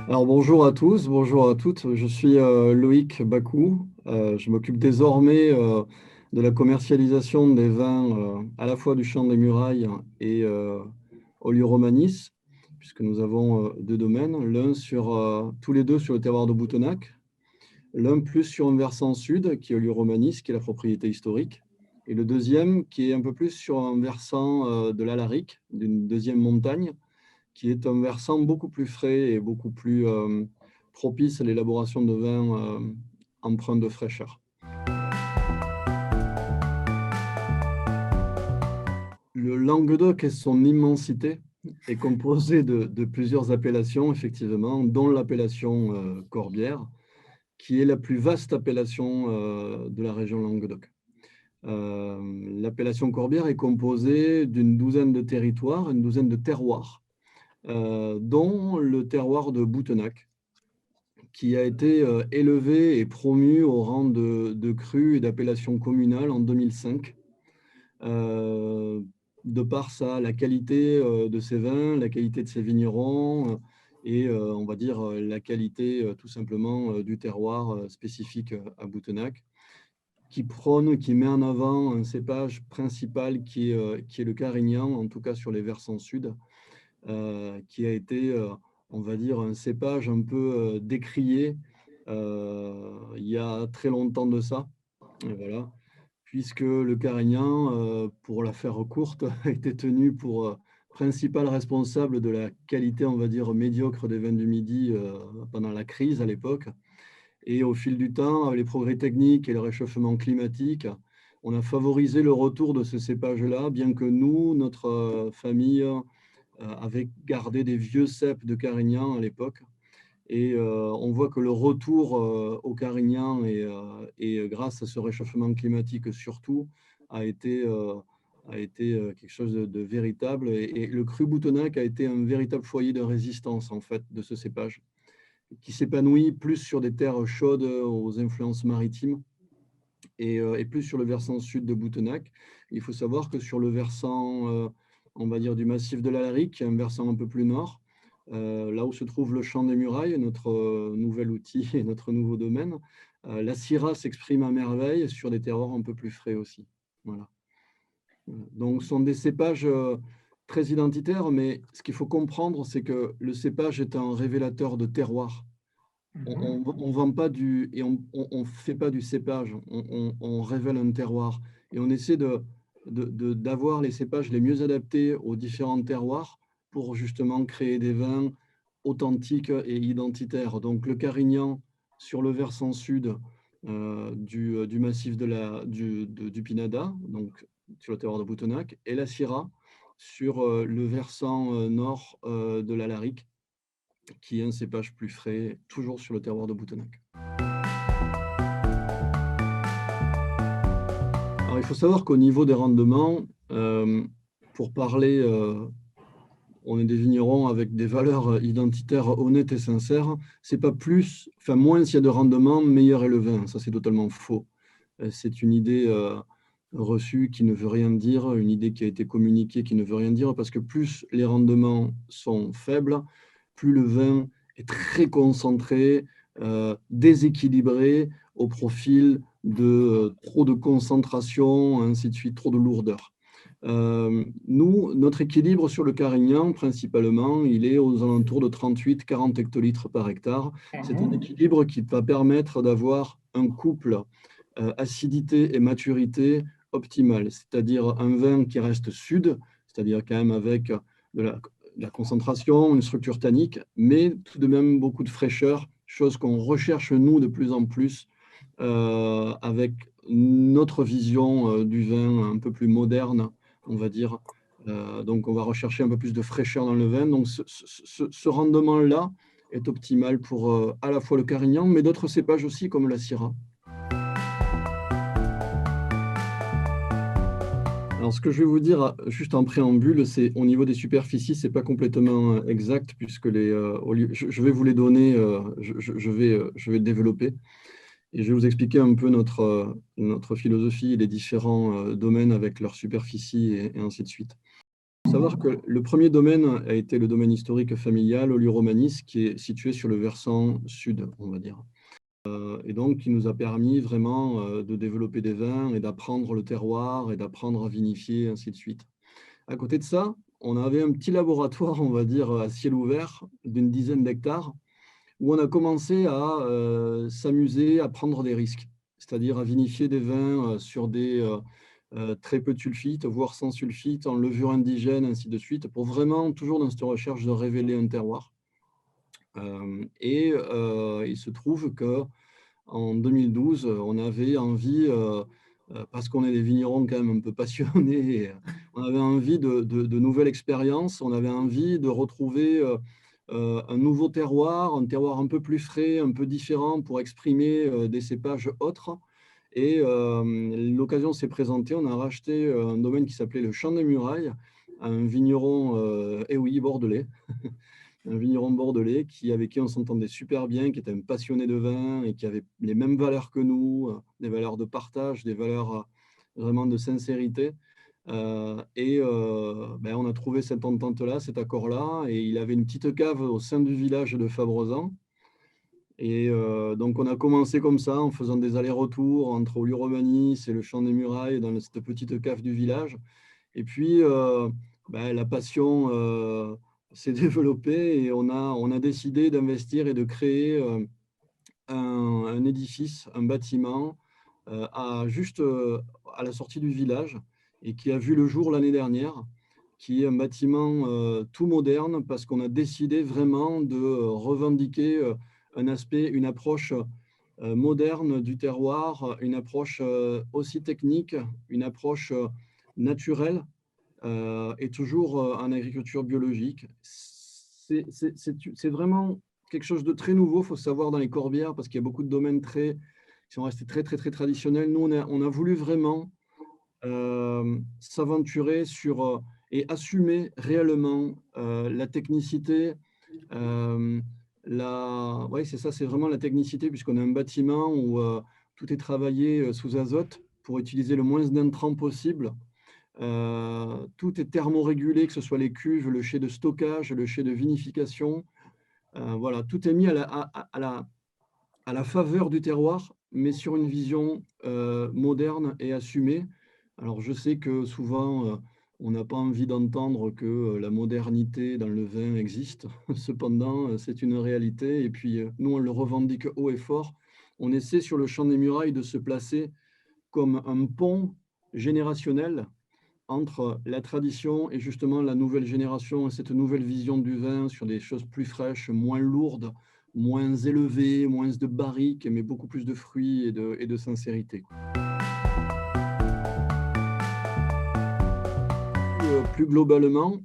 Alors bonjour à tous, bonjour à toutes. Je suis Loïc Bakou. Je m'occupe désormais de la commercialisation des vins à la fois du Chant des Murailles et Olio-Romanus, puisque nous avons deux domaines, l'un tous les deux sur le terroir de Boutenac, l'un plus sur un versant sud qui est Olio-Romanus, qui est la propriété historique, et le deuxième qui est un peu plus sur un versant de l'Alaric, d'une deuxième montagne, qui est un versant beaucoup plus frais et beaucoup plus propice à l'élaboration de vins empreints de fraîcheur. Le Languedoc et son immensité est composé de plusieurs appellations, effectivement, dont l'appellation Corbière, qui est la plus vaste appellation de la région Languedoc. L'appellation Corbière est composée d'une douzaine de territoires, une douzaine de terroirs, dont le terroir de Boutenac, qui a été élevé et promu au rang de cru et d'appellation communale en 2005, de par la qualité de ses vins, la qualité de ses vignerons et on va dire la qualité tout simplement du terroir spécifique à Boutenac, qui prône, qui met en avant un cépage principal qui est le Carignan, en tout cas sur les versants sud, qui a été, on va dire, un cépage un peu décrié il y a très longtemps de ça. Et voilà, puisque le Carignan, pour la faire courte, a été tenu pour principal responsable de la qualité, on va dire, médiocre des vins du Midi pendant la crise à l'époque. Et au fil du temps, les progrès techniques et le réchauffement climatique, on a favorisé le retour de ce cépage-là, bien que nous, notre famille, avait gardé des vieux cèpes de Carignan à l'époque. Et on voit que le retour au Carignan et grâce à ce réchauffement climatique surtout a été quelque chose de véritable. Et le cru Boutenac a été un véritable foyer de résistance en fait de ce cépage, qui s'épanouit plus sur des terres chaudes aux influences maritimes et plus sur le versant sud de Boutenac. Il faut savoir que sur le versant, on va dire, du massif de l'Alaric, qui est un versant un peu plus nord, là où se trouve le Chant des Murailles, notre nouvel outil et notre nouveau domaine, la Syrah s'exprime à merveille sur des terroirs un peu plus frais aussi. Voilà. Donc, ce sont des cépages très identitaires, mais ce qu'il faut comprendre, c'est que le cépage est un révélateur de terroir. Mhm. On vend pas et on fait pas du cépage, on révèle un terroir et on essaie d'avoir les cépages les mieux adaptés aux différents terroirs pour justement créer des vins authentiques et identitaires. Donc le Carignan sur le versant sud du massif du Pinada, donc sur le terroir de Boutenac, et la Syrah sur le versant nord de l'Alaric, qui est un cépage plus frais, toujours sur le terroir de Boutenac. Alors, il faut savoir qu'au niveau des rendements, pour parler, on est des vignerons avec des valeurs identitaires honnêtes et sincères. C'est pas plus, enfin moins il y a de rendement, meilleur est le vin. Ça, c'est totalement faux. C'est une idée reçue qui ne veut rien dire, une idée qui a été communiquée qui ne veut rien dire, parce que plus les rendements sont faibles, plus le vin est très concentré, déséquilibré au profil de trop de concentration, ainsi de suite, trop de lourdeur. Nous, notre équilibre sur le Carignan, principalement, il est aux alentours de 38-40 hectolitres par hectare. C'est un Mhm. équilibre qui va permettre d'avoir un couple acidité et maturité optimale, c'est-à-dire un vin qui reste sud, c'est-à-dire quand même avec de la concentration, une structure tannique, mais tout de même beaucoup de fraîcheur, chose qu'on recherche nous de plus en plus avec notre vision du vin un peu plus moderne, on va dire. Donc on va rechercher un peu plus de fraîcheur dans le vin. Donc ce rendement-là est optimal pour à la fois le Carignan, mais d'autres cépages aussi comme la Syrah. Alors, ce que je vais vous dire juste en préambule, c'est au niveau des superficies, c'est pas complètement exact puisque je vais vous les donner, je vais développer et je vais vous expliquer un peu notre philosophie et les différents domaines avec leur superficie et ainsi de suite. Il faut savoir que le premier domaine a été le domaine historique familial, Ollue-Romanys, qui est situé sur le versant sud, on va dire. Et donc, qui nous a permis vraiment de développer des vins et d'apprendre le terroir et d'apprendre à vinifier, et ainsi de suite. À côté de ça, on avait un petit laboratoire, on va dire, à ciel ouvert, d'une dizaine d'hectares, où on a commencé à s'amuser, à prendre des risques, c'est-à-dire à vinifier des vins sur des très peu de sulfite, voire sans sulfite, en levure indigène, ainsi de suite, pour vraiment, toujours dans cette recherche de révéler un terroir. Il se trouve qu'en 2012, on avait envie, parce qu'on est des vignerons quand même un peu passionnés, on avait envie de nouvelles expériences, on avait envie de retrouver un nouveau terroir, un terroir un peu plus frais, un peu différent pour exprimer des cépages autres. Et l'occasion s'est présentée, on a racheté un domaine qui s'appelait le Champ des Murailles, un vigneron, eh oui, bordelais, un vigneron bordelais avec qui on s'entendait super bien, qui était un passionné de vin et qui avait les mêmes valeurs que nous, des valeurs de partage, des valeurs vraiment de sincérité. On a trouvé cette entente-là, cet accord-là, et il avait une petite cave au sein du village de Fabrezan. Et donc, on a commencé comme ça, en faisant des allers-retours entre Ollue-Romanys et le Champ des Murailles, dans cette petite cave du village. Et puis, la passion s'est développée et on a décidé d'investir et de créer un édifice, un bâtiment, juste à la sortie du village, et qui a vu le jour l'année dernière, qui est un bâtiment tout moderne, parce qu'on a décidé vraiment de revendiquer un aspect, une approche moderne du terroir, une approche aussi technique, une approche naturelle, et toujours en agriculture biologique. C'est vraiment quelque chose de très nouveau, il faut savoir, dans les Corbières, parce qu'il y a beaucoup de domaines qui sont restés très, très, très traditionnels. Nous, on a voulu vraiment s'aventurer sur et assumer réellement la technicité. Oui, c'est ça, c'est vraiment la technicité, puisqu'on a un bâtiment où tout est travaillé sous azote pour utiliser le moins d'intrants possible. Tout est thermorégulé, que ce soit les cuves, le chai de stockage, le chai de vinification. Voilà, tout est mis à la faveur du terroir, mais sur une vision moderne et assumée. Alors, je sais que souvent, on n'a pas envie d'entendre que la modernité dans le vin existe. Cependant, c'est une réalité. Et puis, nous, on le revendique haut et fort. On essaie sur le Champ des Murailles de se placer comme un pont générationnel entre la tradition et justement la nouvelle génération, et cette nouvelle vision du vin sur des choses plus fraîches, moins lourdes, moins élevées, moins de barriques, mais beaucoup plus de fruits et de sincérité. Plus globalement,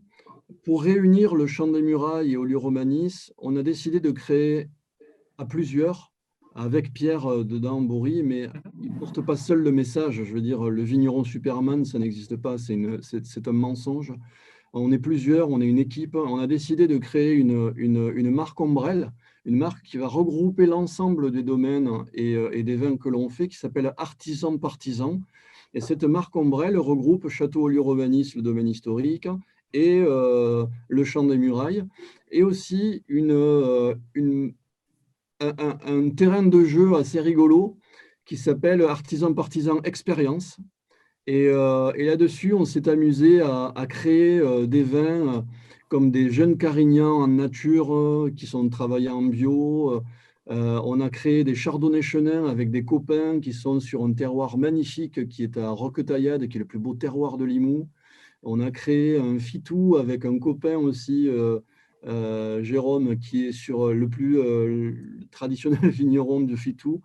pour réunir le Champ des Murailles et Ollue-Romanys, on a décidé de créer à plusieurs, avec Pierre dedans, Bory, mais il ne porte pas seul le message. Je veux dire, le vigneron Superman, ça n'existe pas, c'est un mensonge. On est plusieurs, on est une équipe. On a décidé de créer une marque ombrelle, une marque qui va regrouper l'ensemble des domaines et des vins que l'on fait, qui s'appelle Artisan Partisan. Et cette marque ombrelle regroupe Château Ollue-Romanys, le domaine historique, et le Champ des Murailles, et aussi un terrain de jeu assez rigolo qui s'appelle Artisan Partisan Expérience. Et là-dessus, on s'est amusé à créer des vins comme des jeunes Carignans en nature qui sont travaillés en bio. On a créé des chardonnays chenins avec des copains qui sont sur un terroir magnifique qui est à Roquetaillade, qui est le plus beau terroir de Limoux. On a créé un fitou avec un copain aussi, Jérôme, qui est sur le plus traditionnel vigneron du fitou.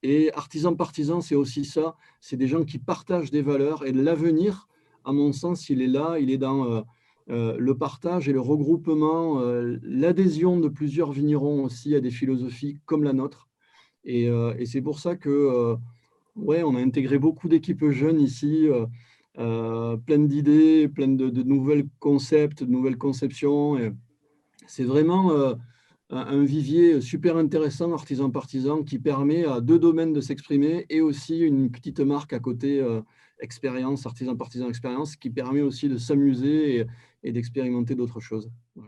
Et artisan partisan, c'est aussi ça, c'est des gens qui partagent des valeurs, et l'avenir, à mon sens, il est là, il est dans le partage et le regroupement, l'adhésion de plusieurs vignerons aussi à des philosophies comme la nôtre. Et c'est pour ça que ouais, on a intégré beaucoup d'équipes jeunes ici, pleines d'idées, pleines de nouvelles concepts, de nouvelles conceptions. Et c'est vraiment un vivier super intéressant, artisan-partisan, qui permet à deux domaines de s'exprimer et aussi une petite marque à côté, expérience, artisan-partisan expérience, qui permet aussi de s'amuser et d'expérimenter d'autres choses. Voilà.